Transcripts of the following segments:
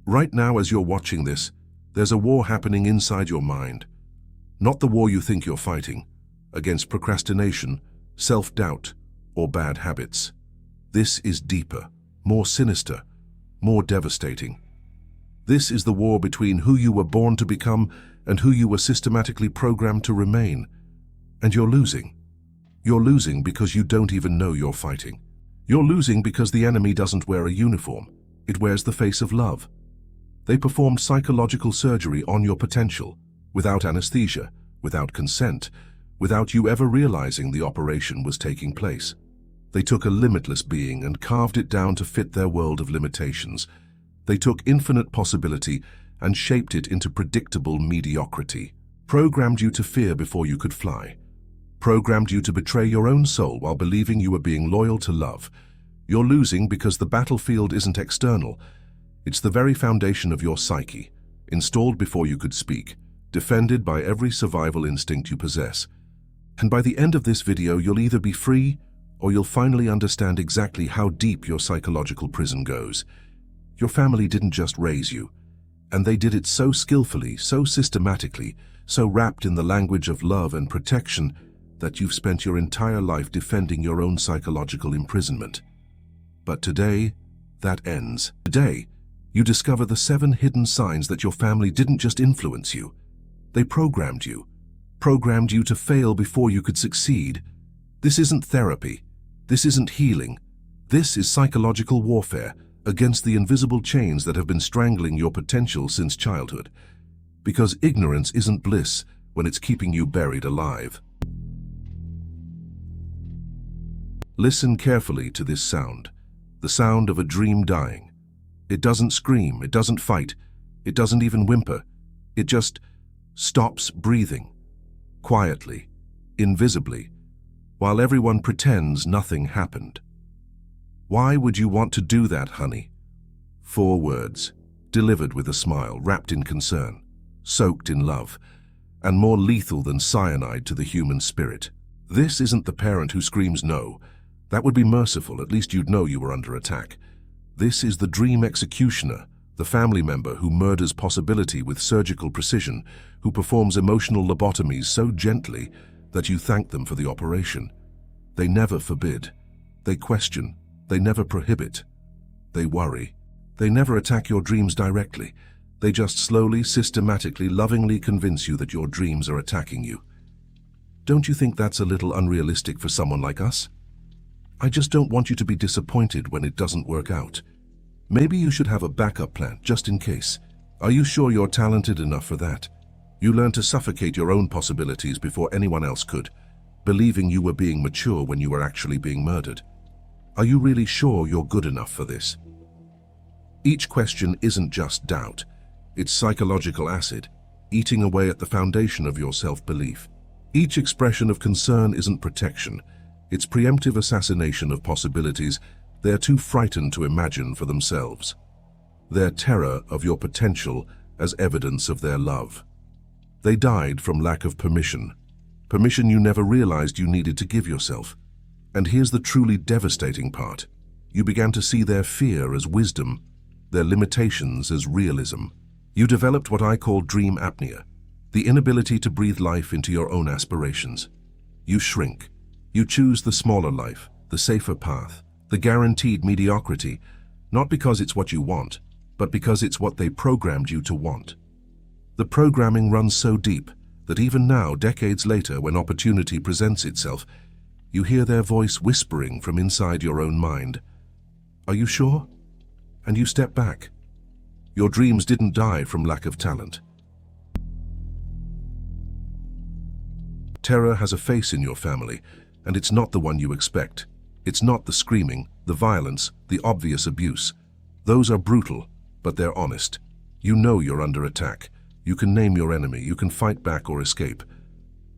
Right now, as you're watching this, there's a war happening inside your mind. Not the war you think you're fighting, against procrastination, self-doubt, or bad habits. This is deeper, more sinister, more devastating. This is the war between who you were born to become and who you were systematically programmed to remain. And you're losing. You're losing because you don't even know you're fighting. You're losing because the enemy doesn't wear a uniform. It wears the face of love. They performed psychological surgery on your potential, without anesthesia, without consent, without you ever realizing the operation was taking place. They took a limitless being and carved it down to fit their world of limitations. They took infinite possibility and shaped it into predictable mediocrity. Programmed you to fear before you could fly. Programmed you to betray your own soul while believing you were being loyal to love. You're losing because the battlefield isn't external. It's the very foundation of your psyche, installed before you could speak, defended by every survival instinct you possess. And by the end of this video, you'll either be free or you'll finally understand exactly how deep your psychological prison goes. Your family didn't just raise you, and they did it so skillfully, so systematically, so wrapped in the language of love and protection that you've spent your entire life defending your own psychological imprisonment. But today, that ends. Today, you discover the 7 hidden signs that your family didn't just influence you. They programmed you to fail before you could succeed. This isn't therapy. This isn't healing. This is psychological warfare against the invisible chains that have been strangling your potential since childhood. Because ignorance isn't bliss when it's keeping you buried alive. Listen carefully to this sound, the sound of a dream dying. It doesn't scream, it doesn't fight, it doesn't even whimper. It just stops breathing, quietly, invisibly, while everyone pretends nothing happened. Why would you want to do that, honey? 4 words, delivered with a smile, wrapped in concern, soaked in love, and more lethal than cyanide to the human spirit. This isn't the parent who screams no. That would be merciful, at least you'd know you were under attack. This is the dream executioner, the family member who murders possibility with surgical precision, who performs emotional lobotomies so gently that you thank them for the operation. They never forbid. They question. They never prohibit. They worry. They never attack your dreams directly. They just slowly, systematically, lovingly convince you that your dreams are attacking you. Don't you think that's a little unrealistic for someone like us? I just don't want you to be disappointed when it doesn't work out. Maybe you should have a backup plan, just in case. Are you sure you're talented enough for that? You learned to suffocate your own possibilities before anyone else could, believing you were being mature when you were actually being murdered. Are you really sure you're good enough for this? Each question isn't just doubt. It's psychological acid, eating away at the foundation of your self-belief. Each expression of concern isn't protection. It's preemptive assassination of possibilities they're too frightened to imagine for themselves. Their terror of your potential as evidence of their love. They died from lack of permission. Permission you never realized you needed to give yourself. And here's the truly devastating part. You began to see their fear as wisdom, their limitations as realism. You developed what I call dream apnea, the inability to breathe life into your own aspirations. You shrink. You choose the smaller life, the safer path, the guaranteed mediocrity, not because it's what you want, but because it's what they programmed you to want. The programming runs so deep that even now, decades later, when opportunity presents itself, you hear their voice whispering from inside your own mind. Are you sure? And you step back. Your dreams didn't die from lack of talent. Terror has a face in your family, and it's not the one you expect. It's not the screaming, the violence, the obvious abuse. Those are brutal, but they're honest. You know you're under attack. You can name your enemy. You can fight back or escape.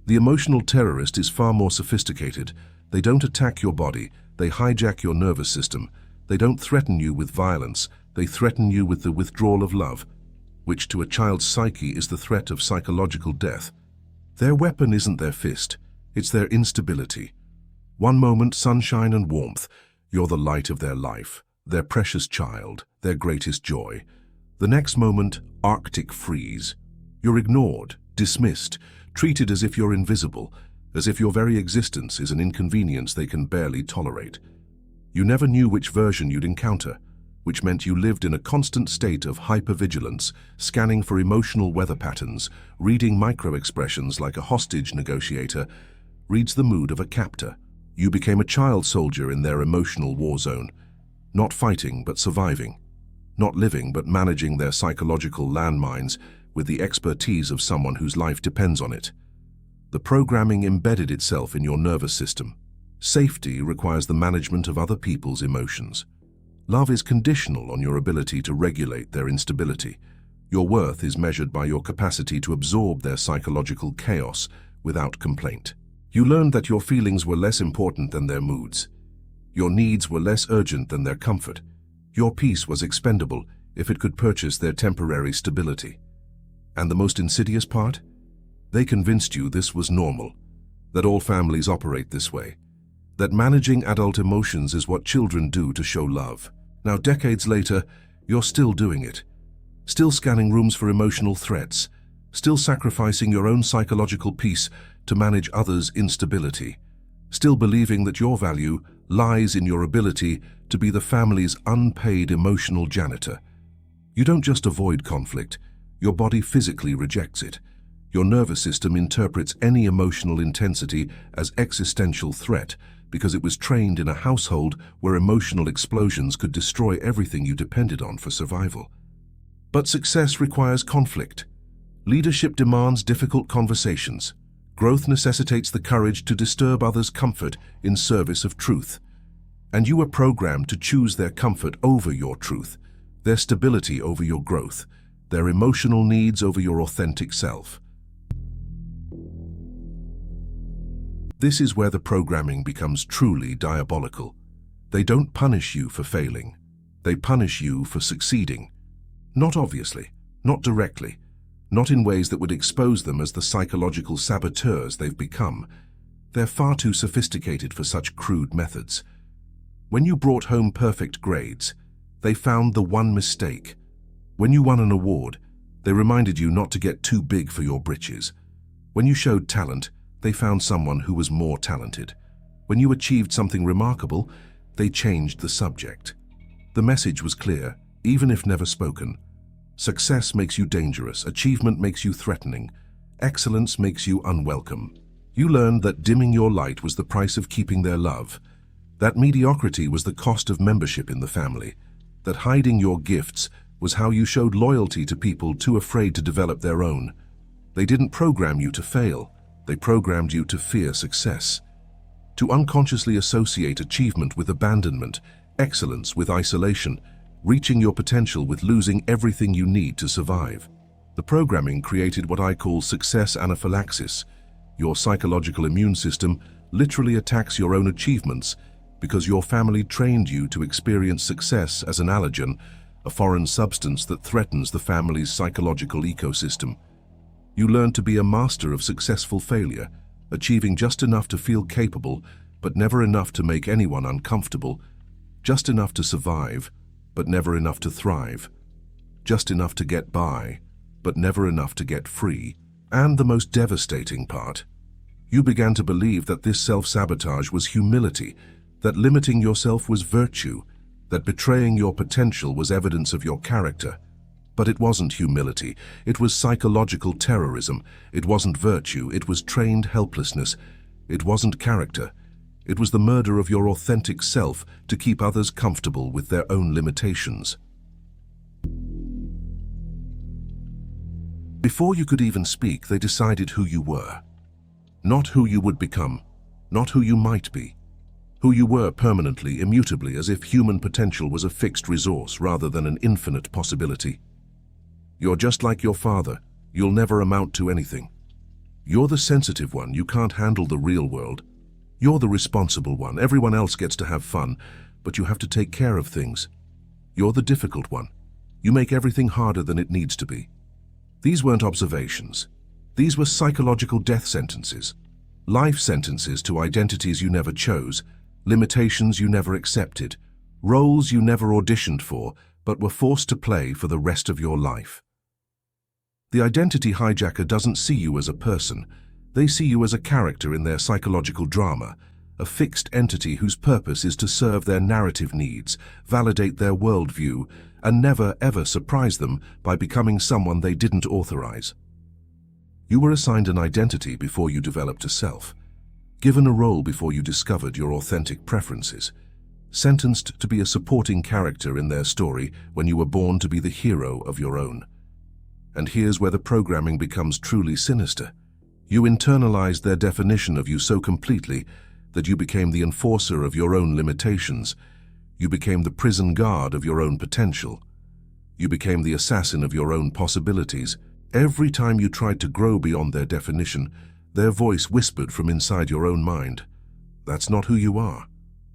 The emotional terrorist is far more sophisticated. They don't attack your body. They hijack your nervous system. They don't threaten you with violence. They threaten you with the withdrawal of love, which to a child's psyche is the threat of psychological death. Their weapon isn't their fist. It's their instability. One moment, sunshine and warmth. You're the light of their life, their precious child, their greatest joy. The next moment, Arctic freeze. You're ignored, dismissed, treated as if you're invisible, as if your very existence is an inconvenience they can barely tolerate. You never knew which version you'd encounter, which meant you lived in a constant state of hypervigilance, scanning for emotional weather patterns, reading micro-expressions like a hostage negotiator reads the mood of a captor. You became a child soldier in their emotional war zone, not fighting but surviving, not living but managing their psychological landmines with the expertise of someone whose life depends on it. The programming embedded itself in your nervous system. Safety requires the management of other people's emotions. Love is conditional on your ability to regulate their instability. Your worth is measured by your capacity to absorb their psychological chaos without complaint. You learned that your feelings were less important than their moods. Your needs were less urgent than their comfort. Your peace was expendable if it could purchase their temporary stability. And the most insidious part? They convinced you this was normal, that all families operate this way, that managing adult emotions is what children do to show love. Now, decades later, you're still doing it. Still scanning rooms for emotional threats, still sacrificing your own psychological peace to manage others' instability, still believing that your value lies in your ability to be the family's unpaid emotional janitor. You don't just avoid conflict, your body physically rejects it. Your nervous system interprets any emotional intensity as existential threat because it was trained in a household where emotional explosions could destroy everything you depended on for survival. But success requires conflict. Leadership demands difficult conversations. Growth necessitates the courage to disturb others' comfort in service of truth. And you were programmed to choose their comfort over your truth, their stability over your growth, their emotional needs over your authentic self. This is where the programming becomes truly diabolical. They don't punish you for failing. They punish you for succeeding. Not obviously, not directly, not in ways that would expose them as the psychological saboteurs they've become. They're far too sophisticated for such crude methods. When you brought home perfect grades, they found the one mistake. When you won an award, they reminded you not to get too big for your britches. When you showed talent, they found someone who was more talented. When you achieved something remarkable, they changed the subject. The message was clear, even if never spoken. Success makes you dangerous, achievement makes you threatening, excellence makes you unwelcome. You learned that dimming your light was the price of keeping their love, that mediocrity was the cost of membership in the family, that hiding your gifts was how you showed loyalty to people too afraid to develop their own. They didn't program you to fail. They programmed you to fear success, to unconsciously associate achievement with abandonment, excellence with isolation, reaching your potential with losing everything you need to survive. The programming created what I call success anaphylaxis. Your psychological immune system literally attacks your own achievements because your family trained you to experience success as an allergen, a foreign substance that threatens the family's psychological ecosystem. You learned to be a master of successful failure, achieving just enough to feel capable, but never enough to make anyone uncomfortable, just enough to survive, but never enough to thrive, just enough to get by, but never enough to get free. And the most devastating part, you began to believe that this self-sabotage was humility, that limiting yourself was virtue, that betraying your potential was evidence of your character. But it wasn't humility, it was psychological terrorism. It wasn't virtue, it was trained helplessness. It wasn't character. It was the murder of your authentic self to keep others comfortable with their own limitations. Before you could even speak, they decided who you were. Not who you would become, not who you might be. Who you were permanently, immutably, as if human potential was a fixed resource rather than an infinite possibility. You're just like your father. You'll never amount to anything. You're the sensitive one. You can't handle the real world. You're the responsible one. Everyone else gets to have fun, but you have to take care of things. You're the difficult one. You make everything harder than it needs to be. These weren't observations. These were psychological death sentences. Life sentences to identities you never chose, limitations you never accepted, roles you never auditioned for, but were forced to play for the rest of your life. The identity hijacker doesn't see you as a person. They see you as a character in their psychological drama, a fixed entity whose purpose is to serve their narrative needs, validate their worldview, and never ever surprise them by becoming someone they didn't authorize. You were assigned an identity before you developed a self, given a role before you discovered your authentic preferences, sentenced to be a supporting character in their story when you were born to be the hero of your own. And here's where the programming becomes truly sinister. You internalized their definition of you so completely that you became the enforcer of your own limitations. You became the prison guard of your own potential. You became the assassin of your own possibilities. Every time you tried to grow beyond their definition, their voice whispered from inside your own mind, "That's not who you are.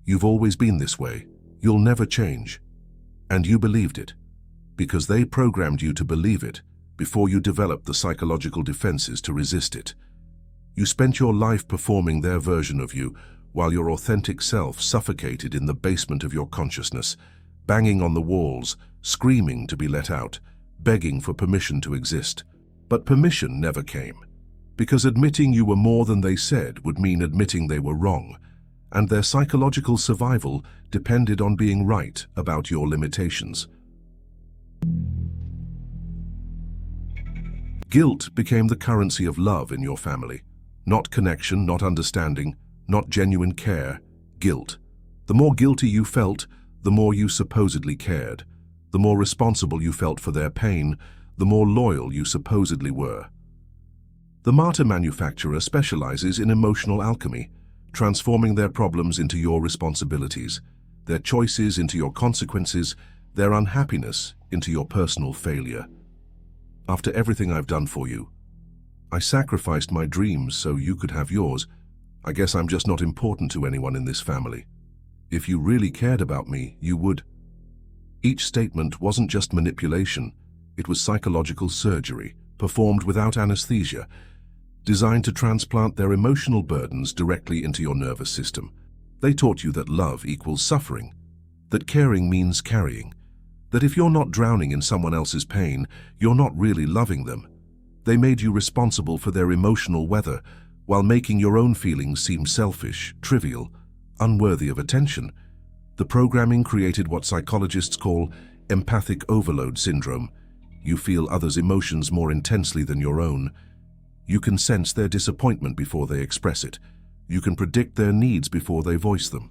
You've always been this way. You'll never change." And you believed it, because they programmed you to believe it before you developed the psychological defenses to resist it. You spent your life performing their version of you, while your authentic self suffocated in the basement of your consciousness, banging on the walls, screaming to be let out, begging for permission to exist. But permission never came, because admitting you were more than they said would mean admitting they were wrong, and their psychological survival depended on being right about your limitations. Guilt became the currency of love in your family. Not connection, not understanding, not genuine care, guilt. The more guilty you felt, the more you supposedly cared. The more responsible you felt for their pain, the more loyal you supposedly were. The MARTYR manufacturer specializes in emotional alchemy, transforming their problems into your responsibilities, their choices into your consequences, their unhappiness into your personal failure. After everything I've done for you, I sacrificed my dreams so you could have yours. I guess I'm just not important to anyone in this family. If you really cared about me, you would. Each statement wasn't just manipulation, it was psychological surgery, performed without anesthesia, designed to transplant their emotional burdens directly into your nervous system. They taught you that love equals suffering, that caring means carrying, that if you're not drowning in someone else's pain, you're not really loving them. They made you responsible for their emotional weather, while making your own feelings seem selfish, trivial, unworthy of attention. The programming created what psychologists call empathic overload syndrome. You feel others' emotions more intensely than your own. You can sense their disappointment before they express it. You can predict their needs before they voice them.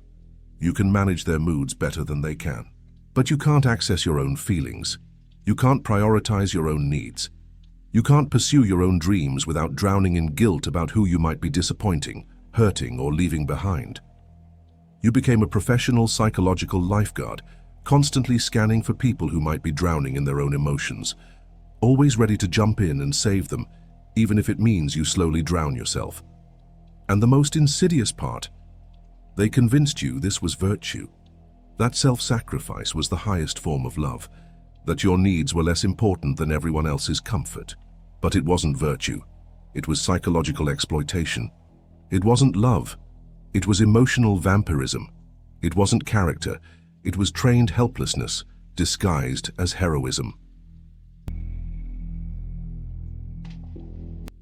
You can manage their moods better than they can. But you can't access your own feelings. You can't prioritize your own needs. You can't pursue your own dreams without drowning in guilt about who you might be disappointing, hurting, or leaving behind. You became a professional psychological lifeguard, constantly scanning for people who might be drowning in their own emotions, always ready to jump in and save them, even if it means you slowly drown yourself. And the most insidious part, they convinced you this was virtue, that self-sacrifice was the highest form of love, that your needs were less important than everyone else's comfort. But it wasn't virtue. It was psychological exploitation. It wasn't love. It was emotional vampirism. It wasn't character. It was trained helplessness, disguised as heroism.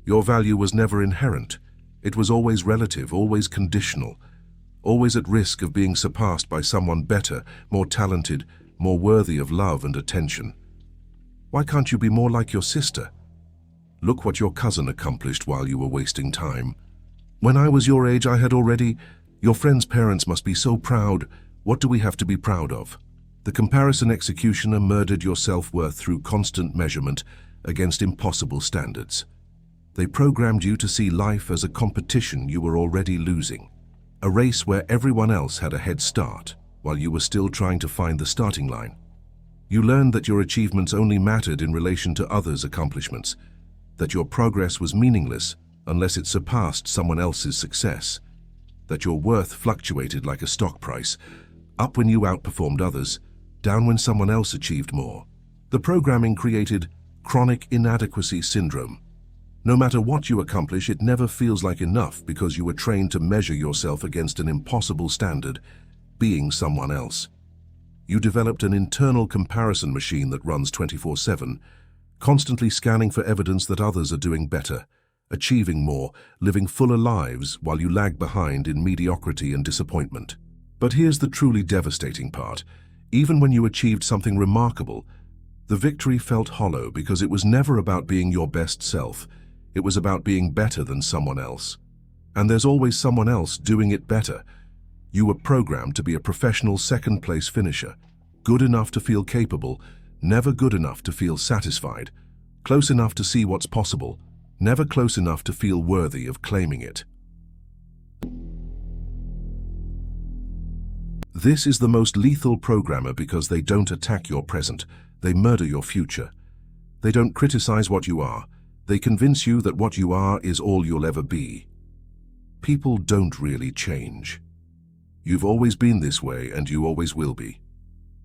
Your value was never inherent. It was always relative, always conditional, always at risk of being surpassed by someone better, more talented, more worthy of love and attention. Why can't you be more like your sister? Look what your cousin accomplished while you were wasting time. When I was your age, I had already... Your friend's parents must be so proud. What do we have to be proud of? The comparison executioner murdered your self-worth through constant measurement against impossible standards. They programmed you to see life as a competition you were already losing, a race where everyone else had a head start while you were still trying to find the starting line. You learned that your achievements only mattered in relation to others' accomplishments, that your progress was meaningless unless it surpassed someone else's success, that your worth fluctuated like a stock price, up when you outperformed others, down when someone else achieved more. The programming created chronic inadequacy syndrome. No matter what you accomplish, it never feels like enough because you were trained to measure yourself against an impossible standard, being someone else. You developed an internal comparison machine that runs 24/7, constantly scanning for evidence that others are doing better, achieving more, living fuller lives while you lag behind in mediocrity and disappointment. But here's the truly devastating part. Even when you achieved something remarkable, the victory felt hollow because it was never about being your best self. It was about being better than someone else. And there's always someone else doing it better. You were programmed to be a professional second-place finisher, good enough to feel capable, never good enough to feel satisfied, close enough to see what's possible, never close enough to feel worthy of claiming it. This is the most lethal programmer because they don't attack your present, they murder your future. They don't criticize what you are, they convince you that what you are is all you'll ever be. People don't really change. You've always been this way and you always will be.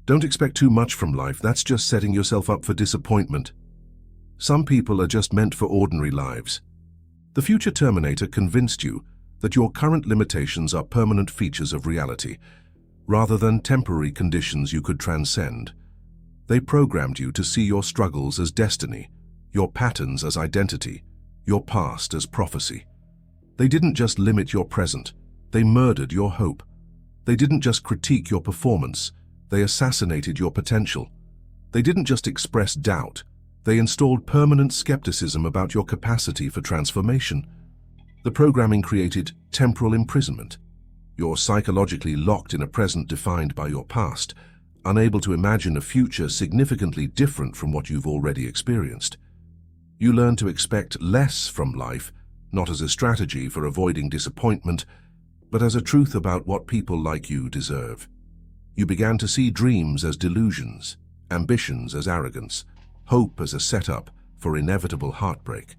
Don't expect too much from life, that's just setting yourself up for disappointment. Some people are just meant for ordinary lives. The future Terminator convinced you that your current limitations are permanent features of reality, rather than temporary conditions you could transcend. They programmed you to see your struggles as destiny, your patterns as identity, your past as prophecy. They didn't just limit your present, they murdered your hope. They didn't just critique your performance, they assassinated your potential. They didn't just express doubt, they installed permanent skepticism about your capacity for transformation. The programming created temporal imprisonment. You're psychologically locked in a present defined by your past, unable to imagine a future significantly different from what you've already experienced. You learn to expect less from life, not as a strategy for avoiding disappointment, but as a truth about what people like you deserve. You began to see dreams as delusions, ambitions as arrogance, hope as a setup for inevitable heartbreak.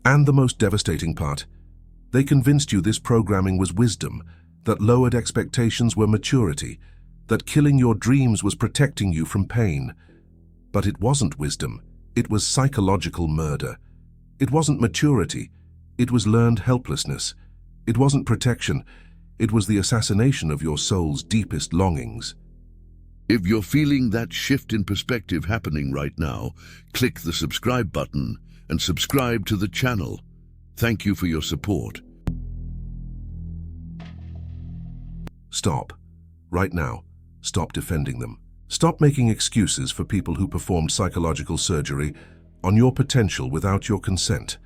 And the most devastating part, they convinced you this programming was wisdom, that lowered expectations were maturity, that killing your dreams was protecting you from pain. But it wasn't wisdom, it was psychological murder. It wasn't maturity, it was learned helplessness. It wasn't protection, it was the assassination of your soul's deepest longings. If you're feeling that shift in perspective happening right now, click the subscribe button and subscribe to the channel. Thank you for your support. Stop. Right now. Stop defending them. Stop making excuses for people who performed psychological surgery on your potential without your consent.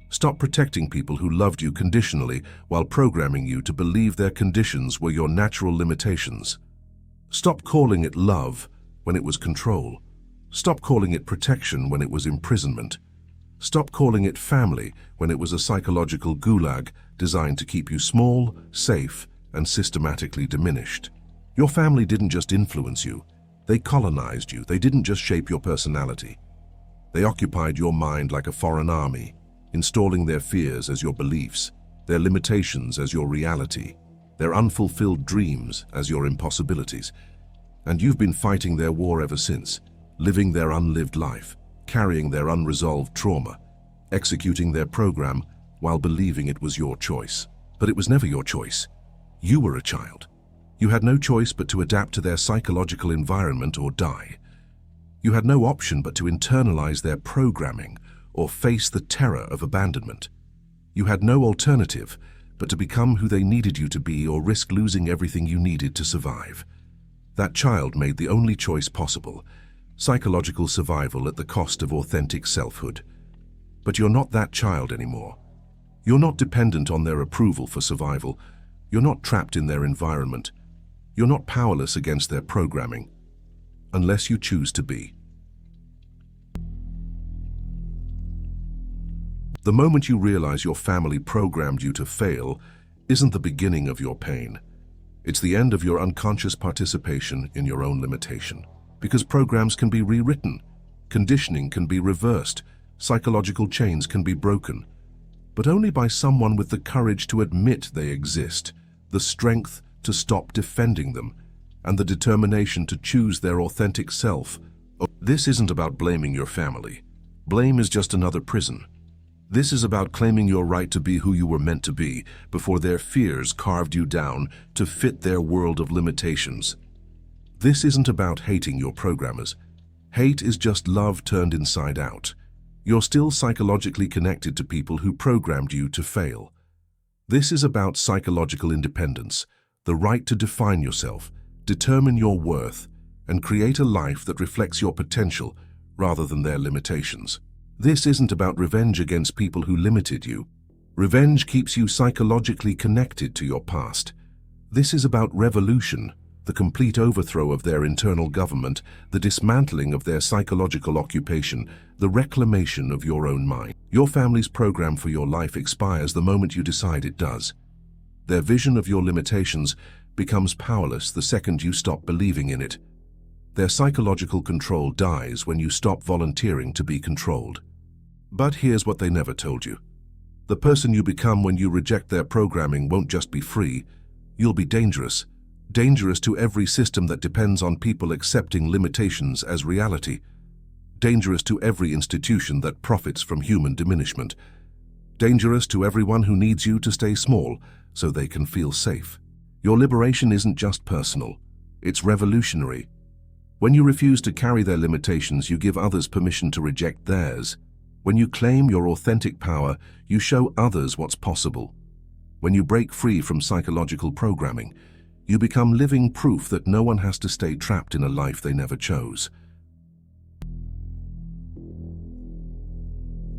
Stop protecting people who loved you conditionally while programming you to believe their conditions were your natural limitations. Stop calling it love when it was control. Stop calling it protection when it was imprisonment. Stop calling it family when it was a psychological gulag designed to keep you small, safe, and systematically diminished. Your family didn't just influence you, they colonized you. They didn't just shape your personality. They occupied your mind like a foreign army, installing their fears as your beliefs, their limitations as your reality, their unfulfilled dreams as your impossibilities. And you've been fighting their war ever since, living their unlived life, carrying their unresolved trauma, executing their program while believing it was your choice. But it was never your choice. You were a child. You had no choice but to adapt to their psychological environment or die. You had no option but to internalize their programming or face the terror of abandonment. You had no alternative but to become who they needed you to be or risk losing everything you needed to survive. That child made the only choice possible, psychological survival at the cost of authentic selfhood. But you're not that child anymore. You're not dependent on their approval for survival. You're not trapped in their environment. You're not powerless against their programming, unless you choose to be. The moment you realize your family programmed you to fail isn't the beginning of your pain. It's the end of your unconscious participation in your own limitation. Because programs can be rewritten, conditioning can be reversed, psychological chains can be broken, but only by someone with the courage to admit they exist, the strength to stop defending them, and the determination to choose their authentic self. This isn't about blaming your family. Blame is just another prison. This is about claiming your right to be who you were meant to be before their fears carved you down to fit their world of limitations. This isn't about hating your programmers. Hate is just love turned inside out. You're still psychologically connected to people who programmed you to fail. This is about psychological independence, the right to define yourself, determine your worth, and create a life that reflects your potential rather than their limitations. This isn't about revenge against people who limited you. Revenge keeps you psychologically connected to your past. This is about revolution, the complete overthrow of their internal government, the dismantling of their psychological occupation, the reclamation of your own mind. Your family's program for your life expires the moment you decide it does. Their vision of your limitations becomes powerless the second you stop believing in it. Their psychological control dies when you stop volunteering to be controlled. But here's what they never told you. The person you become when you reject their programming won't just be free, you'll be dangerous. Dangerous to every system that depends on people accepting limitations as reality. Dangerous to every institution that profits from human diminishment. Dangerous to everyone who needs you to stay small so they can feel safe. Your liberation isn't just personal, it's revolutionary. When you refuse to carry their limitations, you give others permission to reject theirs. When you claim your authentic power, you show others what's possible. When you break free from psychological programming, you become living proof that no one has to stay trapped in a life they never chose.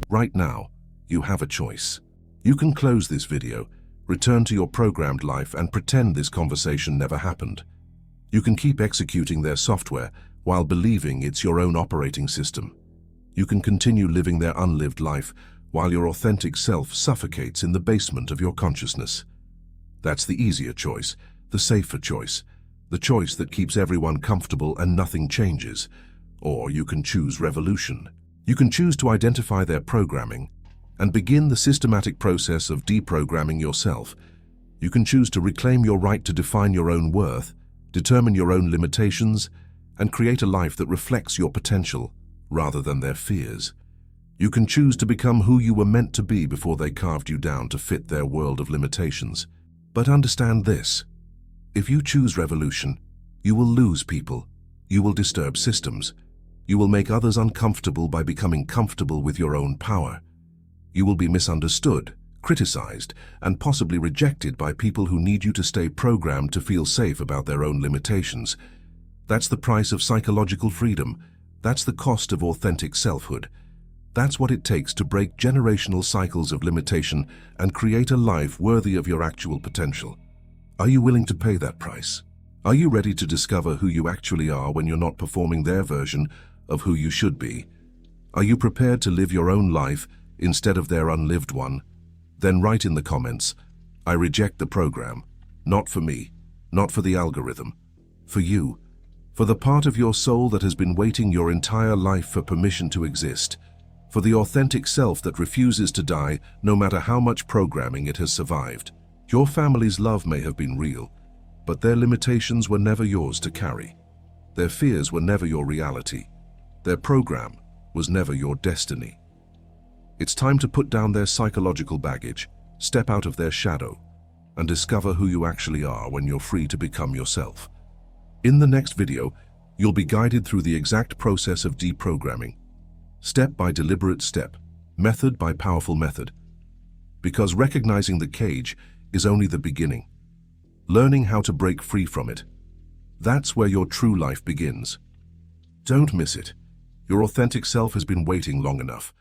Right now, you have a choice. You can close this video, return to your programmed life, and pretend this conversation never happened. You can keep executing their software while believing it's your own operating system. You can continue living their unlived life while your authentic self suffocates in the basement of your consciousness. That's the easier choice, the safer choice, the choice that keeps everyone comfortable and nothing changes. Or you can choose revolution. You can choose to identify their programming and begin the systematic process of deprogramming yourself. You can choose to reclaim your right to define your own worth, determine your own limitations, and create a life that reflects your potential rather than their fears. You can choose to become who you were meant to be before they carved you down to fit their world of limitations. But understand this. If you choose revolution, you will lose people. You will disturb systems. You will make others uncomfortable by becoming comfortable with your own power. You will be misunderstood, criticized, and possibly rejected by people who need you to stay programmed to feel safe about their own limitations. That's the price of psychological freedom. That's the cost of authentic selfhood. That's what it takes to break generational cycles of limitation and create a life worthy of your actual potential. Are you willing to pay that price? Are you ready to discover who you actually are when you're not performing their version of who you should be? Are you prepared to live your own life instead of their unlived one? Then write in the comments, "I reject the program. Not for me, not for the algorithm. For you, for the part of your soul that has been waiting your entire life for permission to exist. For the authentic self that refuses to die no matter how much programming it has survived." Your family's love may have been real, but their limitations were never yours to carry. Their fears were never your reality. Their program was never your destiny. It's time to put down their psychological baggage, step out of their shadow, and discover who you actually are when you're free to become yourself. In the next video, you'll be guided through the exact process of deprogramming, step by deliberate step, method by powerful method. Because recognizing the cage is only the beginning. Learning how to break free from it, that's where your true life begins. Don't miss it. Your authentic self has been waiting long enough.